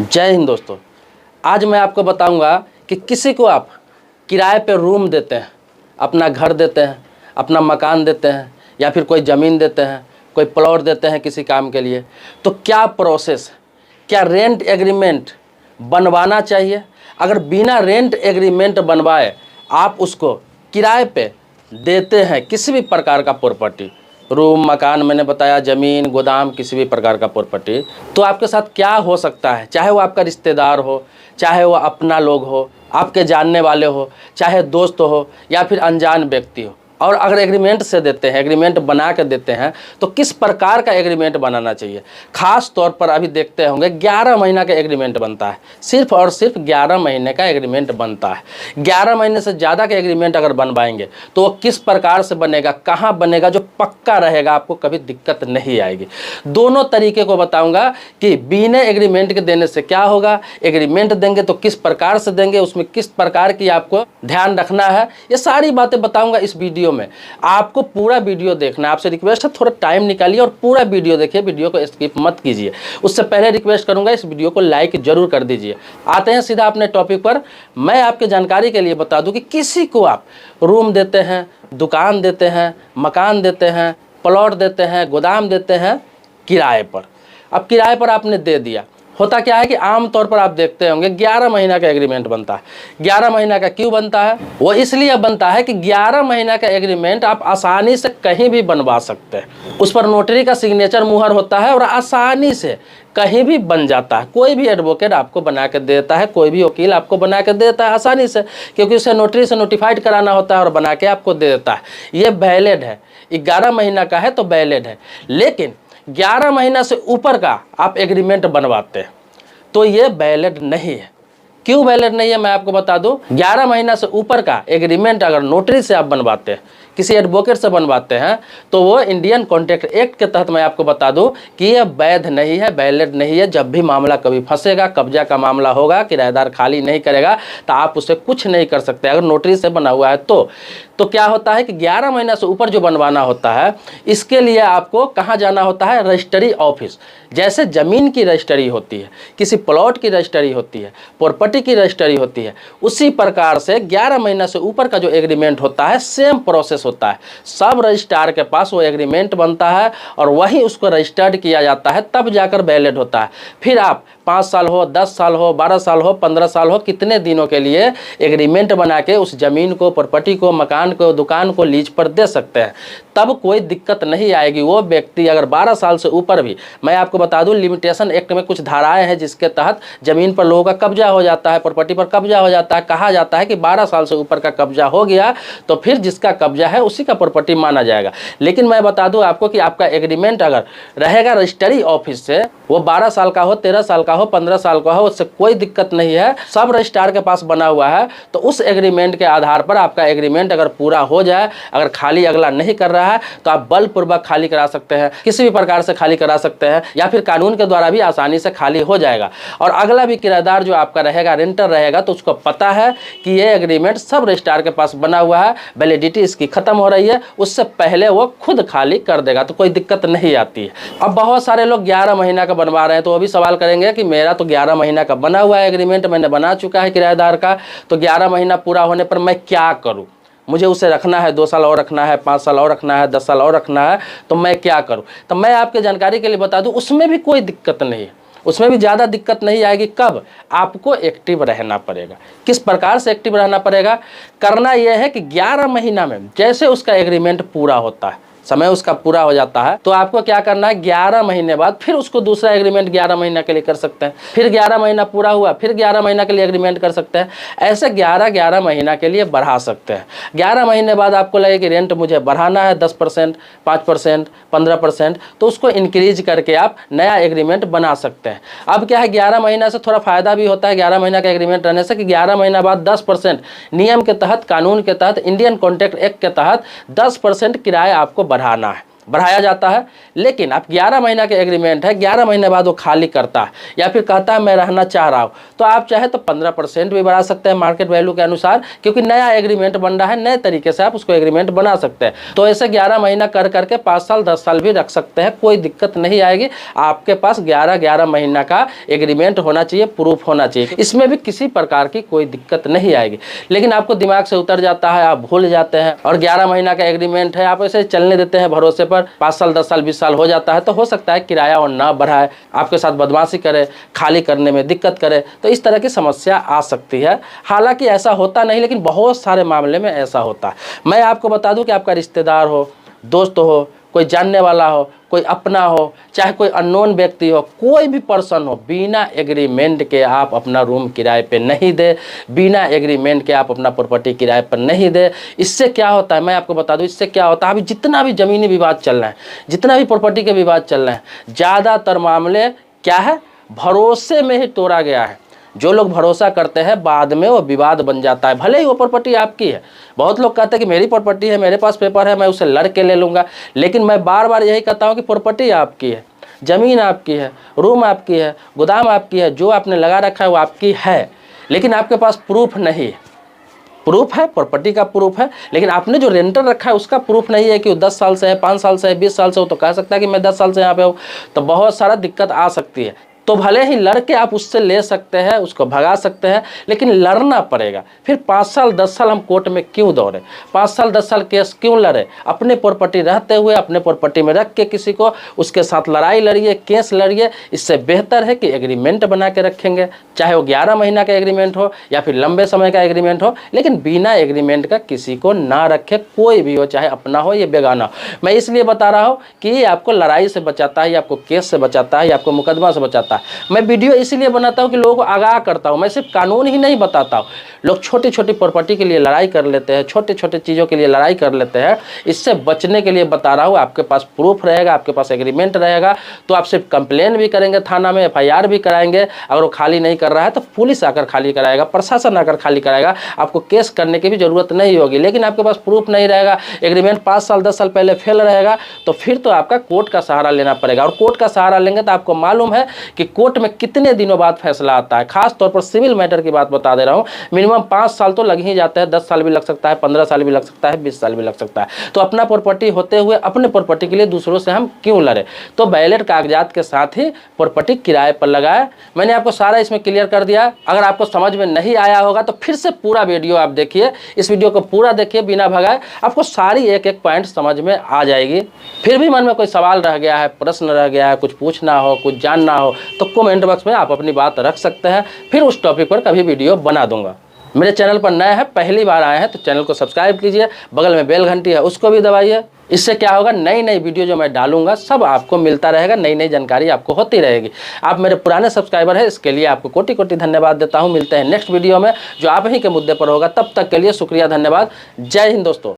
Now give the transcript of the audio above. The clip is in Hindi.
जय हिंद दोस्तों। आज मैं आपको बताऊंगा कि किसी को आप किराए पे रूम देते हैं, अपना घर देते हैं, अपना मकान देते हैं या फिर कोई ज़मीन देते हैं, कोई प्लॉट देते हैं किसी काम के लिए, तो क्या प्रोसेस, क्या रेंट एग्रीमेंट बनवाना चाहिए? अगर बिना रेंट एग्रीमेंट बनवाए आप उसको किराए पे देते हैं किसी भी प्रकार का प्रॉपर्टी, रूम, मकान, मैंने बताया ज़मीन, गोदाम, किसी भी प्रकार का प्रॉपर्टी, तो आपके साथ क्या हो सकता है? चाहे वो आपका रिश्तेदार हो, चाहे वो अपना लोग हो, आपके जानने वाले हो, चाहे दोस्त हो या फिर अनजान व्यक्ति हो। और अगर एग्रीमेंट से देते हैं, एग्रीमेंट बना के देते हैं, तो किस प्रकार का एग्रीमेंट बनाना चाहिए? खास तौर पर अभी देखते होंगे 11 महीना का एग्रीमेंट बनता है, सिर्फ और सिर्फ 11 महीने का एग्रीमेंट बनता है। 11 महीने से ज़्यादा का एग्रीमेंट अगर बनवाएंगे तो वो किस प्रकार से बनेगा, कहाँ बनेगा, जो पक्का रहेगा, आपको कभी दिक्कत नहीं आएगी। दोनों तरीके को बताऊंगा कि बिना एग्रीमेंट के देने से क्या होगा, एग्रीमेंट देंगे तो किस प्रकार से देंगे, उसमें किस प्रकार की आपको ध्यान रखना है, ये सारी बातें बताऊंगा इस वीडियो में। आपको पूरा वीडियो देखना है, आपसे रिक्वेस्ट है थोड़ा टाइम निकालिए और पूरा वीडियो देखिए, वीडियो को स्किप मत कीजिए। उससे पहले रिक्वेस्ट करूंगा इस वीडियो को लाइक जरूर कर दीजिए। आते हैं सीधा अपने टॉपिक पर। मैं आपके जानकारी के लिए बता दूं कि किसी को आप रूम देते हैं, दुकान देते हैं, मकान देते हैं, प्लॉट देते हैं, गोदाम देते हैं किराए पर। अब किराए पर आपने दे दिया, होता क्या है कि आमतौर पर आप देखते होंगे 11 महीना का एग्रीमेंट बनता है। 11 महीना का क्यों बनता है? वो इसलिए बनता है कि 11 महीना का एग्रीमेंट आप आसानी से कहीं भी बनवा सकते हैं। उस पर नोटरी का सिग्नेचर मुहर होता है और आसानी से कहीं भी बन जाता है। कोई भी एडवोकेट आपको बना के देता है, कोई भी वकील आपको बना के देता है आसानी से, क्योंकि उसे नोटरी से नोटिफाइड कराना होता है और बना के आपको दे देता है। ये वैलिड है, 11 महीना का है तो वैलिड है। लेकिन 11 महीना से ऊपर का आप एग्रीमेंट बनवाते हैं तो ये वैलिड नहीं है। क्यों वैलिड नहीं है मैं आपको बता दूं। 11 महीना से ऊपर का एग्रीमेंट अगर नोटरी से आप बनवाते हैं, किसी एडवोकेट से बनवाते हैं, तो वो इंडियन कॉन्ट्रैक्ट एक्ट के तहत मैं आपको बता दूं कि ये वैध नहीं है, वैलिड नहीं है। जब भी मामला कभी फंसेगा, कब्जा का मामला होगा, किराएदार खाली नहीं करेगा, तो आप उसे कुछ नहीं कर सकते अगर नोटरी से बना हुआ है तो क्या होता है कि 11 महीना से ऊपर जो बनवाना होता है, इसके लिए आपको कहाँ जाना होता है? Registry office. जैसे ज़मीन की रजिस्ट्री होती है, किसी प्लॉट की रजिस्ट्री होती है, प्रॉपर्टी की रजिस्ट्री होती है, उसी प्रकार से 11 महीना से ऊपर का जो एग्रीमेंट होता है, सेम प्रोसेस होता है। सब रजिस्ट्रार के पास वो एग्रीमेंट बनता है और वही उसको रजिस्टर्ड किया जाता है, तब जाकर वैलिड होता है। फिर आप 5 साल हो, 10 साल हो, 12 साल हो, 15 साल हो, कितने दिनों के लिए एग्रीमेंट बना के उस ज़मीन को, प्रॉपर्टी को, मकान को, दुकान को लीज पर दे सकते हैं। तब कोई दिक्कत नहीं आएगी। वो व्यक्ति अगर 12 साल से ऊपर भी, मैं आपको बता दूं लिमिटेशन एक्ट में कुछ धाराएं हैं जिसके तहत ज़मीन पर लोगों का कब्जा हो जाता है, प्रॉपर्टी पर कब्जा हो जाता है। कहा जाता है कि 12 साल से ऊपर का कब्जा हो गया तो फिर जिसका कब्जा है उसी का प्रॉपर्टी माना जाएगा। लेकिन मैं बता दूं आपको कि आपका एग्रीमेंट अगर रहेगा रजिस्ट्री ऑफिस से, वो 12 साल का हो, 13 साल का हो, 15 साल का हो, उससे कोई दिक्कत नहीं है। सब रजिस्ट्रार के पास बना हुआ है, तो उस एग्रीमेंट के आधार पर आपका एग्रीमेंट अगर पूरा हो जाए, अगर खाली अगला नहीं कर रहा है, तो आप बलपूर्वक खाली करा सकते हैं, किसी भी प्रकार से खाली करा सकते हैं, या फिर कानून के द्वारा भी आसानी से खाली हो जाएगा। और अगला भी किराएदार जो आपका रहेगा, रेंटर रहेगा, तो उसको पता है कि ये एग्रीमेंट सब रजिस्ट्रार के पास बना हुआ है, वैलिडिटी इसकी खत्म हो रही है, उससे पहले वो खुद खाली कर देगा, तो कोई दिक्कत नहीं आती है। अब बहुत सारे लोग 11 महीना का बनवा रहे हैं, तो वो भी सवाल करेंगे कि मेरा तो 11 महीना का बना हुआ है एग्रीमेंट, मैंने बना चुका है किराएदार का, तो 11 महीना पूरा होने पर मैं क्या करूं? मुझे उसे रखना है, 2 साल और रखना है, 5 साल और रखना है, 10 साल और रखना है, तो मैं क्या करूं? तो मैं आपके जानकारी के लिए बता दूं, उसमें भी कोई दिक्कत नहीं है, उसमें भी ज़्यादा दिक्कत नहीं आएगी। कब? आपको एक्टिव रहना पड़ेगा। किस प्रकार से एक्टिव रहना पड़ेगा? करना यह है कि 11 महीना में जैसे उसका एग्रीमेंट पूरा होता है, समय उसका पूरा हो जाता है, तो आपको क्या करना है, 11 महीने बाद फिर उसको दूसरा एग्रीमेंट 11 महीना के लिए कर सकते हैं। फिर 11 महीना पूरा हुआ, फिर 11 महीना के लिए एग्रीमेंट कर सकते हैं। ऐसे 11 महीना के लिए बढ़ा सकते हैं। 11 महीने बाद आपको लगे कि रेंट मुझे बढ़ाना है 10%, 5%, 15%, तो उसको इंक्रीज करके आप नया एग्रीमेंट बना सकते हैं। अब क्या है, 11 महीना से थोड़ा फ़ायदा भी होता है 11 महीना का एग्रीमेंट रहने से, कि 11 महीना बाद 10% नियम के तहत, कानून के तहत, इंडियन कॉन्ट्रैक्ट एक्ट के तहत 10% किराया आपको बढ़ाना है। बढ़ाया जाता है। लेकिन आप 11 महीना के एग्रीमेंट है, 11 महीने बाद वो खाली करता है या फिर कहता है मैं रहना चाह रहा हूँ, तो आप चाहे तो 15% भी बढ़ा सकते हैं मार्केट वैल्यू के अनुसार, क्योंकि नया एग्रीमेंट बन रहा है, नए तरीके से आप उसको एग्रीमेंट बना सकते हैं। तो ऐसे 11 महीना कर करके 5 साल 10 साल भी रख सकते हैं, कोई दिक्कत नहीं आएगी। आपके पास 11 महीना का एग्रीमेंट होना चाहिए, प्रूफ होना चाहिए, इसमें भी किसी प्रकार की कोई दिक्कत नहीं आएगी। लेकिन आपको दिमाग से उतर जाता है, आप भूल जाते हैं और 11 महीना का एग्रीमेंट है, आप ऐसे चलने देते हैं भरोसे पर। 5 साल 10 साल 20 साल हो जाता है, तो हो सकता है किराया और ना बढ़ाए, आपके साथ बदमाशी करे, खाली करने में दिक्कत करे, तो इस तरह की समस्या आ सकती है। हालांकि ऐसा होता नहीं, लेकिन बहुत सारे मामले में ऐसा होता है। मैं आपको बता दूं कि आपका रिश्तेदार हो, दोस्त हो, कोई जानने वाला हो, कोई अपना हो, चाहे कोई अननोन व्यक्ति हो, कोई भी पर्सन हो, बिना एग्रीमेंट के आप अपना रूम किराए पे नहीं दे, बिना एग्रीमेंट के आप अपना प्रॉपर्टी किराए पर नहीं दे। इससे क्या होता है मैं आपको बता दूं, इससे क्या होता है, अभी जितना भी ज़मीनी विवाद चल रहा है, जितना भी प्रॉपर्टी के विवाद चल रहे हैं, ज़्यादातर मामले क्या है, भरोसे में ही तोड़ा गया है। जो लोग भरोसा करते हैं बाद में वो विवाद बन जाता है, भले ही वो प्रॉपर्टी आपकी है। बहुत लोग कहते हैं कि मेरी प्रॉपर्टी है, मेरे पास पेपर है, मैं उसे लड़ के ले लूँगा, लेकिन मैं बार बार यही कहता हूँ कि प्रॉपर्टी आपकी है, ज़मीन आपकी है, रूम आपकी है, गोदाम आपकी है, जो आपने लगा रखा है वो आपकी है, लेकिन आपके पास प्रूफ नहीं है। प्रूफ है, प्रॉपर्टी का प्रूफ है, लेकिन आपने जो रेंटर रखा है उसका प्रूफ नहीं है कि वो 10 साल से है, 5 साल से है, 20 साल से हो, तो कह सकता है कि मैं 10 साल से यहाँ पे हूँ। तो बहुत सारा दिक्कत आ सकती है। तो भले ही लड़के आप उससे ले सकते हैं, उसको भगा सकते हैं, लेकिन लड़ना पड़ेगा। फिर 5 साल 10 साल हम कोर्ट में क्यों दौड़े, 5 साल 10 साल केस क्यों लड़े? अपने प्रॉपर्टी रहते हुए अपने प्रॉपर्टी में रख के किसी को उसके साथ लड़ाई लड़िए, केस लड़िए। इससे बेहतर है कि एग्रीमेंट बना के रखेंगे, चाहे वो 11 महीना का एग्रीमेंट हो या फिर लंबे समय का एग्रीमेंट हो, लेकिन बिना एग्रीमेंट का किसी को ना रखे, कोई भी हो, चाहे अपना हो या बेगाना हो। मैं इसलिए बता रहा हूँ कि ये आपको लड़ाई से बचाता है, या आपको केस से बचाता है, या आपको मुकदमा से बचाता है। मैं वीडियो इसलिए बनाता हूं कि लोगों को आगाह करता हूं। मैं सिर्फ कानून ही नहीं बताता हूं, लोग छोटी छोटी प्रॉपर्टी के लिए लड़ाई कर लेते हैं, छोटे छोटे चीज़ों के लिए लड़ाई कर लेते हैं। इससे बचने के लिए बता रहा हूं। आपके पास प्रूफ रहेगा, आपके पास एग्रीमेंट रहेगा, तो आप सिर्फ कंप्लेन भी करेंगे थाना में, FIR भी कराएंगे। अगर वो खाली नहीं कर रहा है तो पुलिस आकर खाली कराएगा, प्रशासन आकर खाली कराएगा, आपको केस करने की भी जरूरत नहीं होगी। लेकिन आपके पास प्रूफ नहीं रहेगा, एग्रीमेंट 5 साल 10 साल पहले फेल रहेगा, तो फिर तो आपका कोर्ट का सहारा लेना पड़ेगा। और कोर्ट का सहारा लेंगे तो आपको मालूम है कि कोर्ट में कितने दिनों बाद फैसला आता है। खास तौर पर सिविल मैटर की बात बता दे रहा हूं, मिनिमम 5 साल तो लग ही जाते हैं, 10 साल भी लग सकता है, 15 साल भी लग सकता है, 20 साल भी लग सकता है। तो अपना प्रॉपर्टी होते हुए अपने प्रॉपर्टी के लिए दूसरों से हम क्यों लड़े? तो वैलिड कागजात के साथ ही प्रॉपर्टी किराए पर लगाए। मैंने आपको सारा इसमें क्लियर कर दिया। अगर आपको समझ में नहीं आया होगा तो फिर से पूरा वीडियो आप देखिए, इस वीडियो को पूरा देखिए बिना भगाए, आपको सारी एक एक पॉइंट समझ में आ जाएगी। फिर भी मन में कोई सवाल रह गया है, प्रश्न रह गया है, कुछ पूछना हो, कुछ जानना हो, तो कमेंट बॉक्स में आप अपनी बात रख सकते हैं, फिर उस टॉपिक पर कभी वीडियो बना दूंगा। मेरे चैनल पर नए हैं, पहली बार आए हैं तो चैनल को सब्सक्राइब कीजिए, बगल में बेल घंटी है उसको भी दबाइए। इससे क्या होगा, नई नई वीडियो जो मैं डालूंगा सब आपको मिलता रहेगा, नई नई जानकारी आपको होती रहेगी। आप मेरे पुराने सब्सक्राइबर हैं, इसके लिए आपको कोटि कोटि धन्यवाद देता हूं। मिलते हैं नेक्स्ट वीडियो में जो आप ही के मुद्दे पर होगा। तब तक के लिए शुक्रिया, धन्यवाद, जय हिंद दोस्तों।